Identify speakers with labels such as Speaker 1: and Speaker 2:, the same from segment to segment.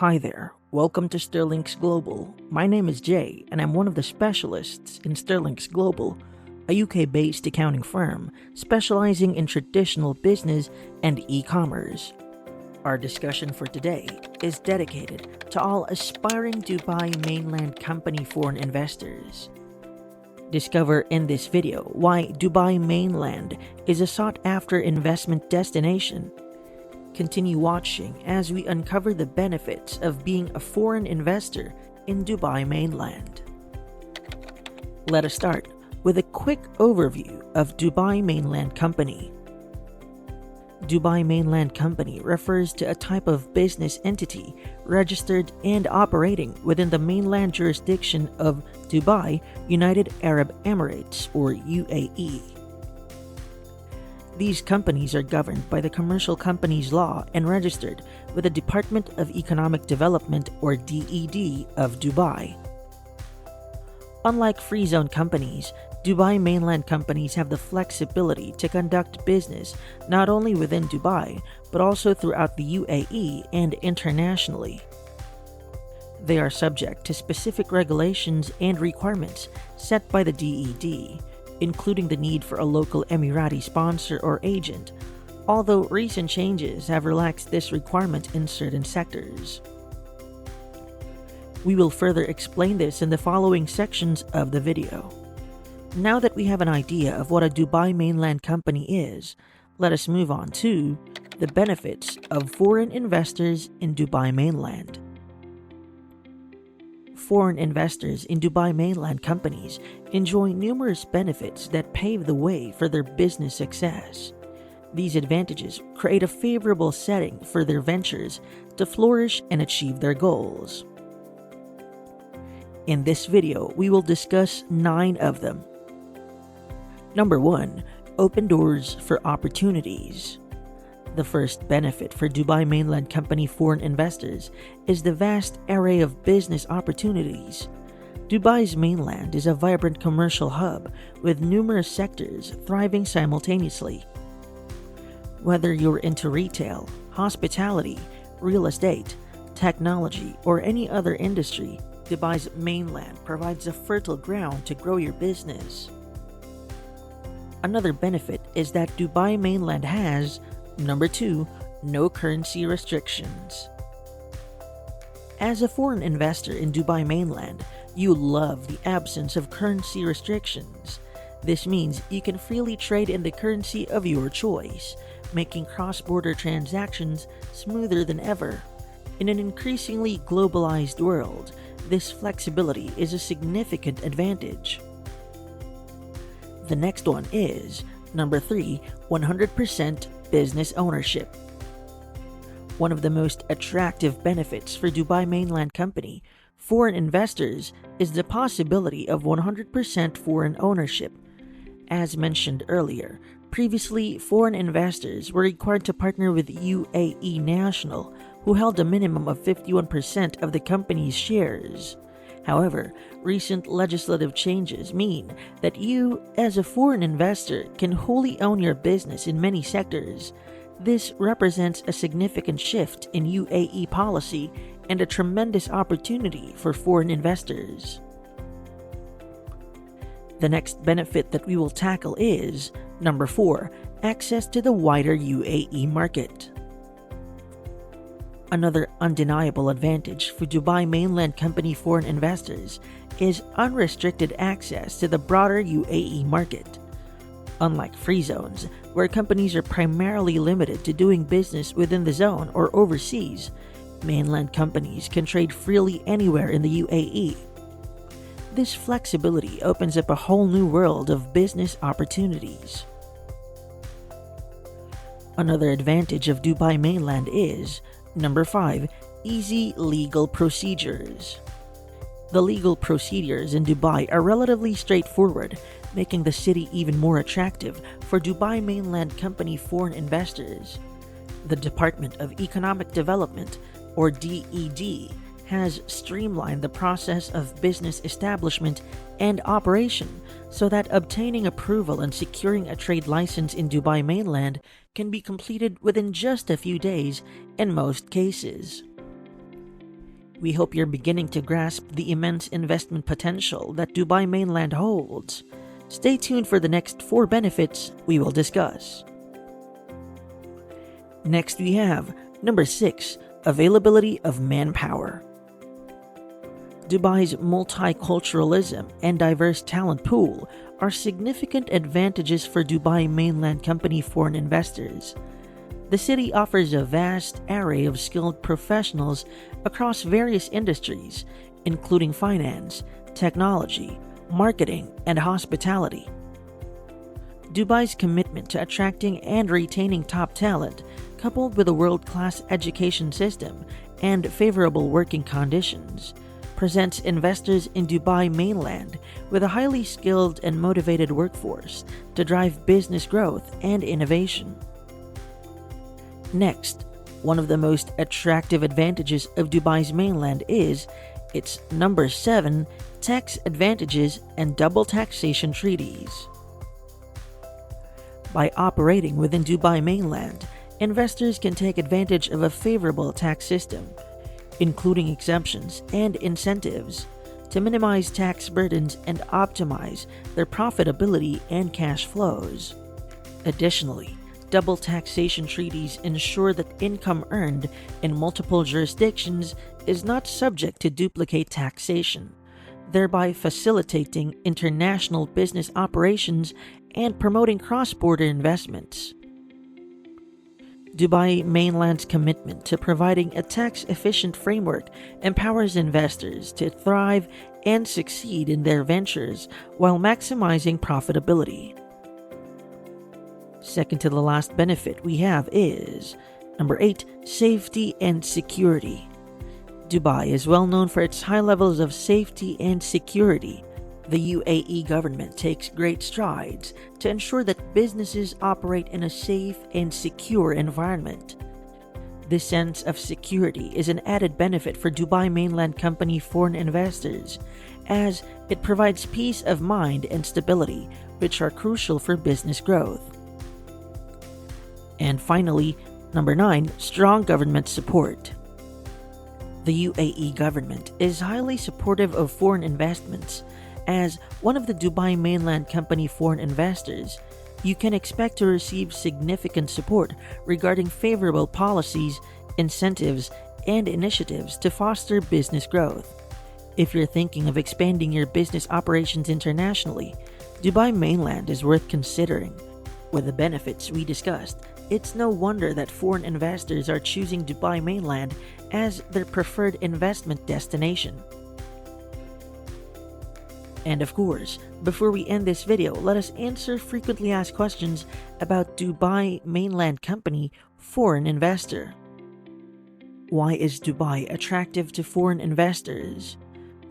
Speaker 1: Hi there, welcome to Sterlinx Global. My name is Jay, and I'm one of the specialists in Sterlinx Global, a UK-based accounting firm specializing in traditional business and e-commerce. Our discussion for today is dedicated to all aspiring Dubai Mainland Company foreign investors. Discover in this video why Dubai Mainland is a sought-after investment destination. Continue watching as we uncover the benefits of being a foreign investor in Dubai Mainland. Let us start with a quick overview of Dubai Mainland Company. Dubai Mainland Company refers to a type of business entity registered and operating within the mainland jurisdiction of Dubai, United Arab Emirates, or UAE. These companies are governed by the Commercial Companies Law and registered with the Department of Economic Development, or DED, of Dubai. Unlike free zone companies, Dubai Mainland Companies have the flexibility to conduct business not only within Dubai, but also throughout the UAE and internationally. They are subject to specific regulations and requirements set by the DED, including the need for a local Emirati sponsor or agent, although recent changes have relaxed this requirement in certain sectors. We will further explain this in the following sections of the video. Now that we have an idea of what a Dubai Mainland Company is, let us move on to the benefits of foreign investors in Dubai Mainland. Foreign investors in Dubai Mainland Companies enjoy numerous benefits that pave the way for their business success. These advantages create a favorable setting for their ventures to flourish and achieve their goals. In this video, we will discuss 9 of them. Number 1. Open doors for opportunities. The first benefit for Dubai Mainland Company foreign investors is the vast array of business opportunities. Dubai's mainland is a vibrant commercial hub with numerous sectors thriving simultaneously. Whether you're into retail, hospitality, real estate, technology, or any other industry, Dubai's mainland provides a fertile ground to grow your business. Another benefit is that Dubai Mainland has Number 2. No currency restrictions. As a foreign investor in Dubai Mainland, you love the absence of currency restrictions. This means you can freely trade in the currency of your choice, making cross-border transactions smoother than ever. In an increasingly globalized world, this flexibility is a significant advantage. The next one is Number 3. 100% business ownership. One of the most attractive benefits for Dubai Mainland Company foreign investors is the possibility of 100% foreign ownership. As mentioned earlier, previously foreign investors were required to partner with UAE national who held a minimum of 51% of the company's shares. However, recent legislative changes mean that you, as a foreign investor, can wholly own your business in many sectors. This represents a significant shift in UAE policy and a tremendous opportunity for foreign investors. The next benefit that we will tackle is Number 4. Access to the wider UAE market. Another undeniable advantage for Dubai Mainland Company foreign investors is unrestricted access to the broader UAE market. Unlike free zones, where companies are primarily limited to doing business within the zone or overseas, mainland companies can trade freely anywhere in the UAE. This flexibility opens up a whole new world of business opportunities. Another advantage of Dubai Mainland is Number 5. Easy legal procedures. The legal procedures in Dubai are relatively straightforward, making the city even more attractive for Dubai Mainland Company foreign investors. The Department of Economic Development, or DED, has streamlined the process of business establishment and operation so that obtaining approval and securing a trade license in Dubai Mainland can be completed within just a few days in most cases. We hope you're beginning to grasp the immense investment potential that Dubai Mainland holds. Stay tuned for the next 4 benefits we will discuss. Next we have number 6, availability of manpower. Dubai's multiculturalism and diverse talent pool are significant advantages for Dubai Mainland Company foreign investors. The city offers a vast array of skilled professionals across various industries, including finance, technology, marketing, and hospitality. Dubai's commitment to attracting and retaining top talent, coupled with a world-class education system and favorable working conditions, presents investors in Dubai Mainland with a highly skilled and motivated workforce to drive business growth and innovation. Next, one of the most attractive advantages of Dubai's mainland is its number 7 tax advantages and double taxation treaties. By operating within Dubai Mainland, investors can take advantage of a favorable tax system, including exemptions and incentives, to minimize tax burdens and optimize their profitability and cash flows. Additionally, double taxation treaties ensure that income earned in multiple jurisdictions is not subject to duplicate taxation, thereby facilitating international business operations and promoting cross-border investments. Dubai Mainland's commitment to providing a tax-efficient framework empowers investors to thrive and succeed in their ventures while maximizing profitability. Second to the last benefit we have is number 8, safety and security. Dubai is well known for its high levels of safety and security. The UAE government takes great strides to ensure that businesses operate in a safe and secure environment. This sense of security is an added benefit for Dubai Mainland Company foreign investors, as it provides peace of mind and stability, which are crucial for business growth. And finally, number 9, strong government support. The UAE government is highly supportive of foreign investments. As one of the Dubai Mainland Company foreign investors, you can expect to receive significant support regarding favorable policies, incentives, and initiatives to foster business growth. If you're thinking of expanding your business operations internationally, Dubai Mainland is worth considering. With the benefits we discussed, it's no wonder that foreign investors are choosing Dubai Mainland as their preferred investment destination. And of course, before we end this video, let us answer frequently asked questions about Dubai Mainland Company foreign investor. Why is Dubai attractive to foreign investors?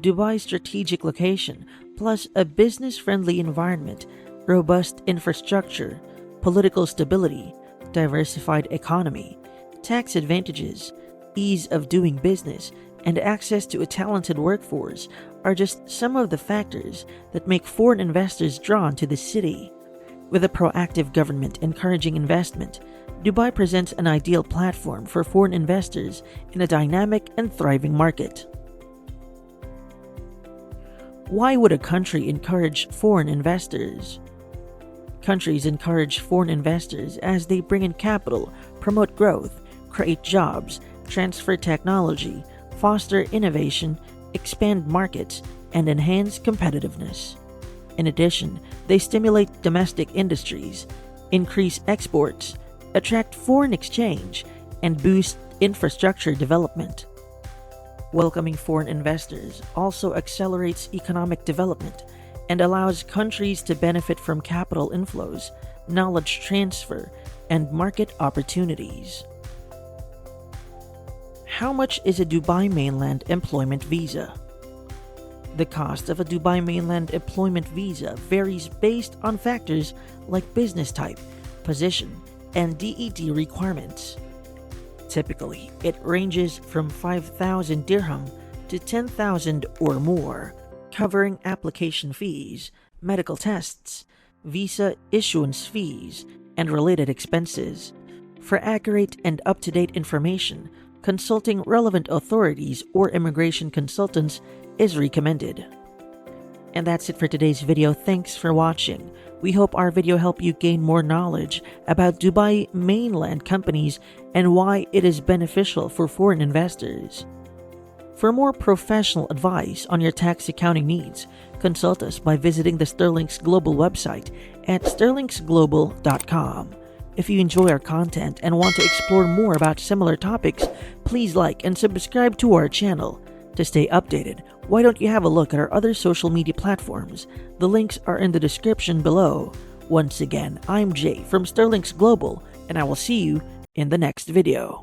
Speaker 1: Dubai's strategic location, plus a business-friendly environment, robust infrastructure, political stability, diversified economy, tax advantages, ease of doing business, and access to a talented workforce are just some of the factors that make foreign investors drawn to the city. With a proactive government encouraging investment, Dubai presents an ideal platform for foreign investors in a dynamic and thriving market. Why would a country encourage foreign investors? Countries encourage foreign investors as they bring in capital, promote growth, create jobs, transfer technology, foster innovation, expand markets, and enhance competitiveness. In addition, they stimulate domestic industries, increase exports, attract foreign exchange, and boost infrastructure development. Welcoming foreign investors also accelerates economic development and allows countries to benefit from capital inflows, knowledge transfer, and market opportunities. How much is a Dubai Mainland employment visa? The cost of a Dubai Mainland employment visa varies based on factors like business type, position, and DED requirements. Typically, it ranges from 5,000 dirham to 10,000 or more, covering application fees, medical tests, visa issuance fees, and related expenses. For accurate and up-to-date information, consulting relevant authorities or immigration consultants is recommended. And that's it for today's video. Thanks for watching. We hope our video helped you gain more knowledge about Dubai Mainland Companies and why it is beneficial for foreign investors. For more professional advice on your tax accounting needs, consult us by visiting the Sterlinx Global website at sterlinxglobal.com. If you enjoy our content and want to explore more about similar topics, please like and subscribe to our channel. To stay updated, why don't you have a look at our other social media platforms? The links are in the description below. Once again, I'm Jay from Sterlinx Global, and I will see you in the next video.